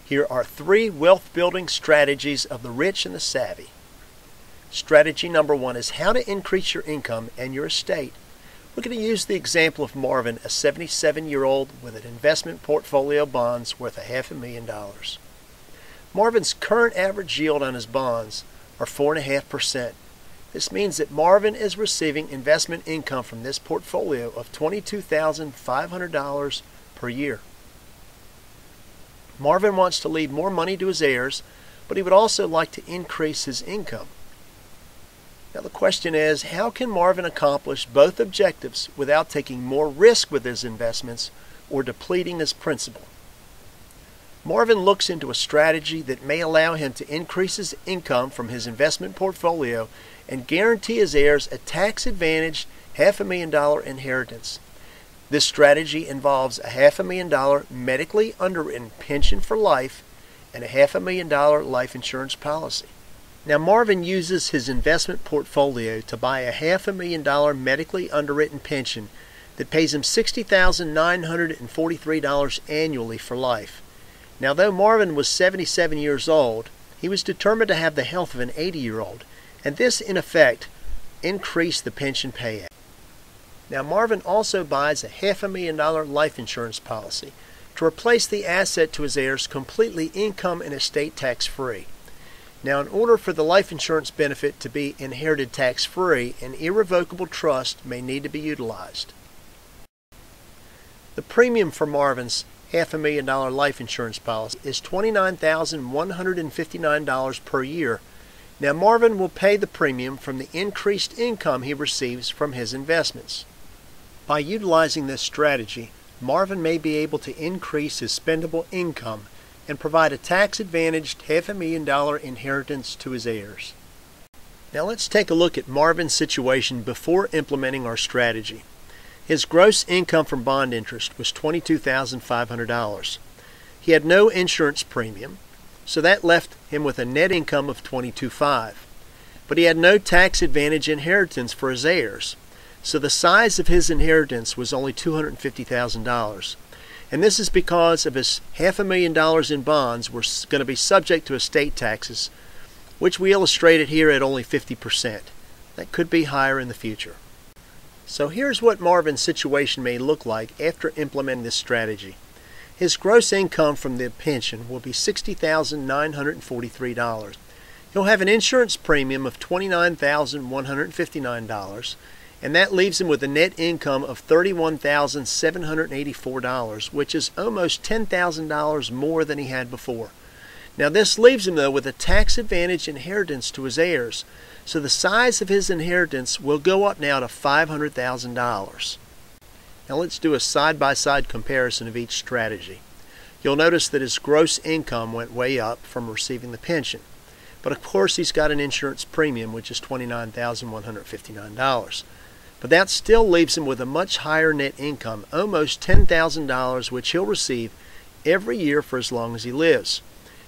Here are 3 wealth-building strategies of the rich and the savvy. Strategy number 1 is how to increase your income and your estate. We're going to use the example of Marvin, a 77-year-old with an investment portfolio of bonds worth $500,000. Marvin's current average yield on his bonds are 4.5%. This means that Marvin is receiving investment income from this portfolio of $22,500 per year. Marvin wants to leave more money to his heirs, but he would also like to increase his income. Now the question is, how can Marvin accomplish both objectives without taking more risk with his investments or depleting his principal? Marvin looks into a strategy that may allow him to increase his income from his investment portfolio and guarantee his heirs a tax-advantaged $500,000 inheritance. This strategy involves a $500,000 medically underwritten pension for life and a $500,000 life insurance policy. Now Marvin uses his investment portfolio to buy a $500,000 medically underwritten pension that pays him $60,943 annually for life. Now though Marvin was 77 years old, he was determined to have the health of an 80-year-old, and this in effect increased the pension payout. Now Marvin also buys a $500,000 life insurance policy to replace the asset to his heirs completely income and estate tax-free. Now, in order for the life insurance benefit to be inherited tax-free, an irrevocable trust may need to be utilized. The premium for Marvin's $500,000 life insurance policy is $29,159 per year. Now, Marvin will pay the premium from the increased income he receives from his investments. By utilizing this strategy, Marvin may be able to increase his spendable income and provide a tax-advantaged $500,000 inheritance to his heirs. Now let's take a look at Marvin's situation before implementing our strategy. His gross income from bond interest was $22,500. He had no insurance premium, so that left him with a net income of $22,500. But he had no tax-advantaged inheritance for his heirs, so the size of his inheritance was only $250,000. And this is because of his $500,000 in bonds were going to be subject to estate taxes, which we illustrated here at only 50%. That could be higher in the future. So here's what Marvin's situation may look like after implementing this strategy. His gross income from the pension will be $60,943. He'll have an insurance premium of $29,159. And that leaves him with a net income of $31,784, which is almost $10,000 more than he had before. Now this leaves him, though, with a tax-advantaged inheritance to his heirs, so the size of his inheritance will go up now to $500,000. Now let's do a side-by-side comparison of each strategy. You'll notice that his gross income went way up from receiving the pension, but of course he's got an insurance premium, which is $29,159. But that still leaves him with a much higher net income, almost $10,000, which he'll receive every year for as long as he lives.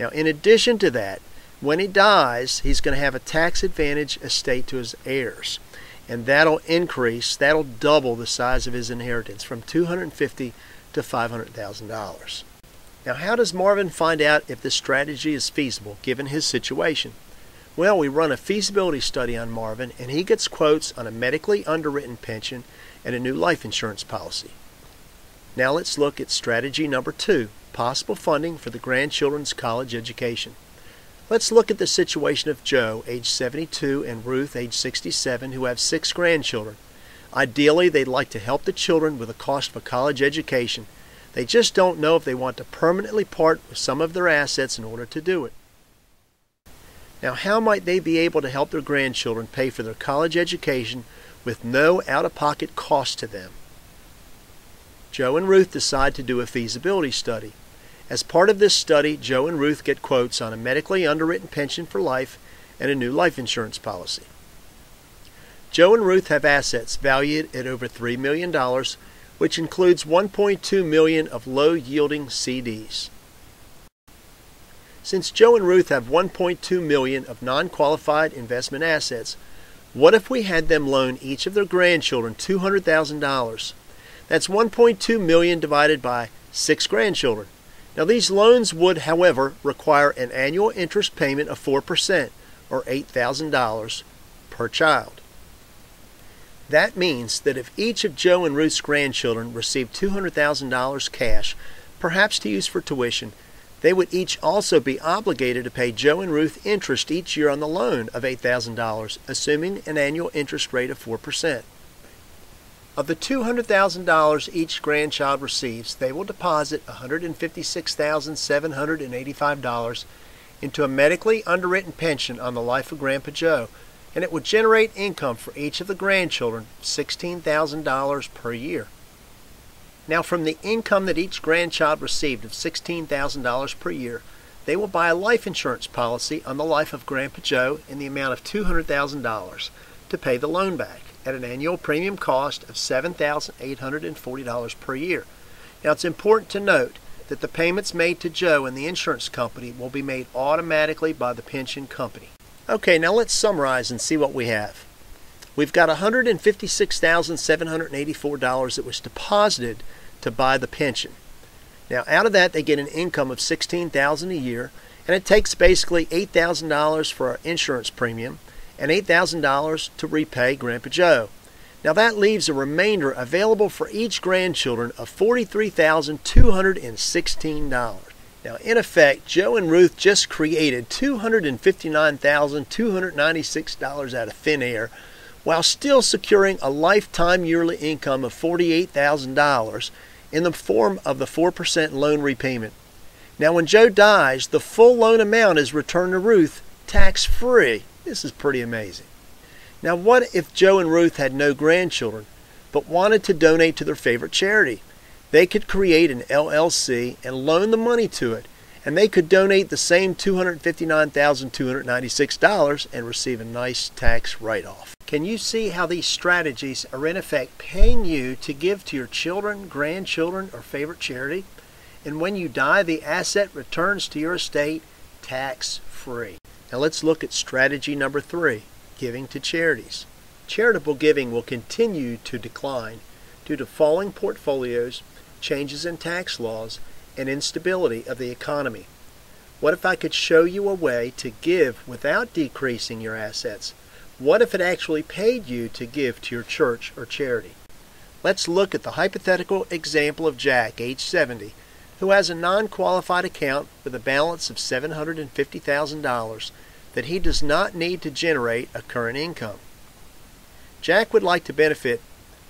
Now, in addition to that, when he dies, he's going to have a tax-advantaged estate to his heirs. And that'll double the size of his inheritance from $250,000 to $500,000. Now, how does Marvin find out if this strategy is feasible, given his situation? Well, we run a feasibility study on Marvin, and he gets quotes on a medically underwritten pension and a new life insurance policy. Now let's look at strategy number 2, possible funding for the grandchildren's college education. Let's look at the situation of Joe, age 72, and Ruth, age 67, who have 6 grandchildren. Ideally, they'd like to help the children with the cost of a college education. They just don't know if they want to permanently part with some of their assets in order to do it. Now, how might they be able to help their grandchildren pay for their college education with no out-of-pocket cost to them? Joe and Ruth decide to do a feasibility study. As part of this study, Joe and Ruth get quotes on a medically underwritten pension for life and a new life insurance policy. Joe and Ruth have assets valued at over $3 million, which includes $1.2 million of low-yielding CDs. Since Joe and Ruth have $1.2 million of non-qualified investment assets, what if we had them loan each of their grandchildren $200,000? That's $1.2 million divided by 6 grandchildren. Now these loans would, however, require an annual interest payment of 4%, or $8,000 per child. That means that if each of Joe and Ruth's grandchildren received $200,000 cash, perhaps to use for tuition, they would each also be obligated to pay Joe and Ruth interest each year on the loan of $8,000, assuming an annual interest rate of 4%. Of the $200,000 each grandchild receives, they will deposit $156,785 into a medically underwritten pension on the life of Grandpa Joe, and it would generate income for each of the grandchildren of $16,000 per year. Now, from the income that each grandchild received of $16,000 per year, they will buy a life insurance policy on the life of Grandpa Joe in the amount of $200,000 to pay the loan back at an annual premium cost of $7,840 per year. Now, it's important to note that the payments made to Joe and the insurance company will be made automatically by the pension company. Okay, now let's summarize and see what we have. We've got $156,784 that was deposited to buy the pension. Now, out of that, they get an income of $16,000 a year, and it takes basically $8,000 for our insurance premium and $8,000 to repay Grandpa Joe. Now, that leaves a remainder available for each grandchildren of $43,216. Now, in effect, Joe and Ruth just created $259,296 out of thin air while still securing a lifetime yearly income of $48,000 in the form of the 4% loan repayment. Now, when Joe dies, the full loan amount is returned to Ruth tax-free. This is pretty amazing. Now, what if Joe and Ruth had no grandchildren but wanted to donate to their favorite charity? They could create an LLC and loan the money to it, and they could donate the same $259,296 and receive a nice tax write-off. Can you see how these strategies are in effect paying you to give to your children, grandchildren, or favorite charity? And when you die, the asset returns to your estate tax-free. Now let's look at strategy number 3, giving to charities. Charitable giving will continue to decline due to falling portfolios, changes in tax laws, and instability of the economy. What if I could show you a way to give without decreasing your assets? What if it actually paid you to give to your church or charity? Let's look at the hypothetical example of Jack, age 70, who has a non-qualified account with a balance of $750,000 that he does not need to generate a current income. Jack would like to benefit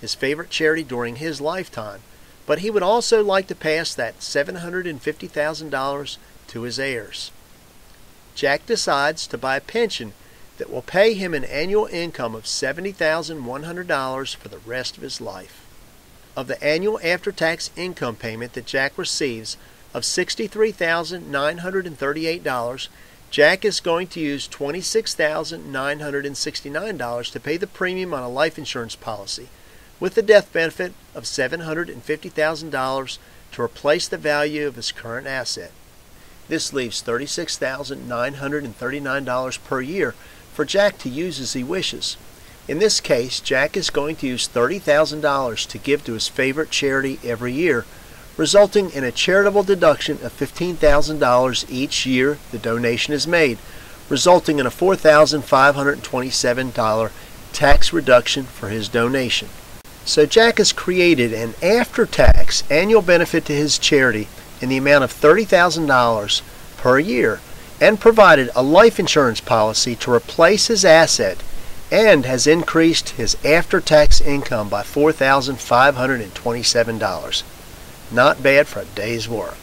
his favorite charity during his lifetime, but he would also like to pass that $750,000 to his heirs. Jack decides to buy a pension that will pay him an annual income of $70,100 for the rest of his life. Of the annual after-tax income payment that Jack receives of $63,938, Jack is going to use $26,969 to pay the premium on a life insurance policy, with the death benefit of $750,000 to replace the value of his current asset. This leaves $36,939 per year for Jack to use as he wishes. In this case, Jack is going to use $30,000 to give to his favorite charity every year, resulting in a charitable deduction of $15,000 each year the donation is made, resulting in a $4,527 tax reduction for his donation. So Jack has created an after-tax annual benefit to his charity in the amount of $30,000 per year and provided a life insurance policy to replace his asset and has increased his after-tax income by $4,527. Not bad for a day's work.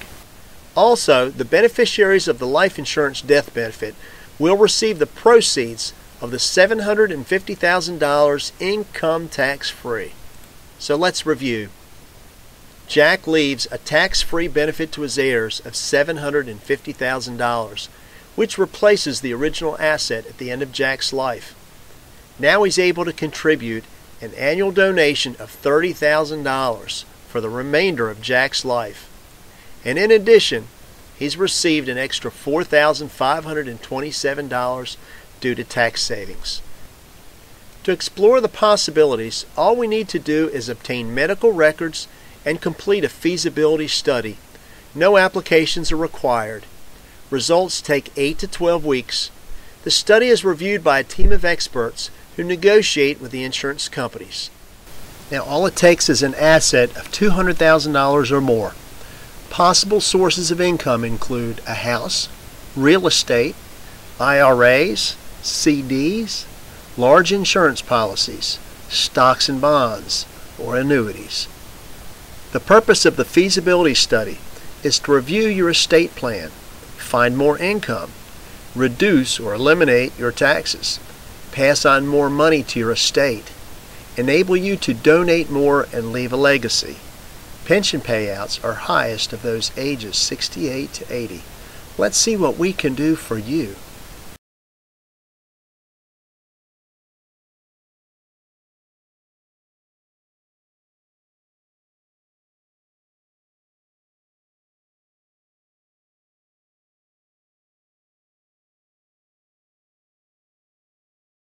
Also, the beneficiaries of the life insurance death benefit will receive the proceeds of the $750,000 income tax-free. So let's review. Jack leaves a tax-free benefit to his heirs of $750,000, which replaces the original asset at the end of Jack's life. Now he's able to contribute an annual donation of $30,000 for the remainder of Jack's life. And in addition, he's received an extra $4,527 due to tax savings. To explore the possibilities, all we need to do is obtain medical records and complete a feasibility study. No applications are required. Results take 8 to 12 weeks. The study is reviewed by a team of experts who negotiate with the insurance companies. Now, all it takes is an asset of $200,000 or more. Possible sources of income include a house, real estate, IRAs, CDs, large insurance policies, stocks and bonds, or annuities. The purpose of the feasibility study is to review your estate plan, find more income, reduce or eliminate your taxes, pass on more money to your estate, enable you to donate more and leave a legacy. Pension payouts are highest of those ages 68 to 80. Let's see what we can do for you.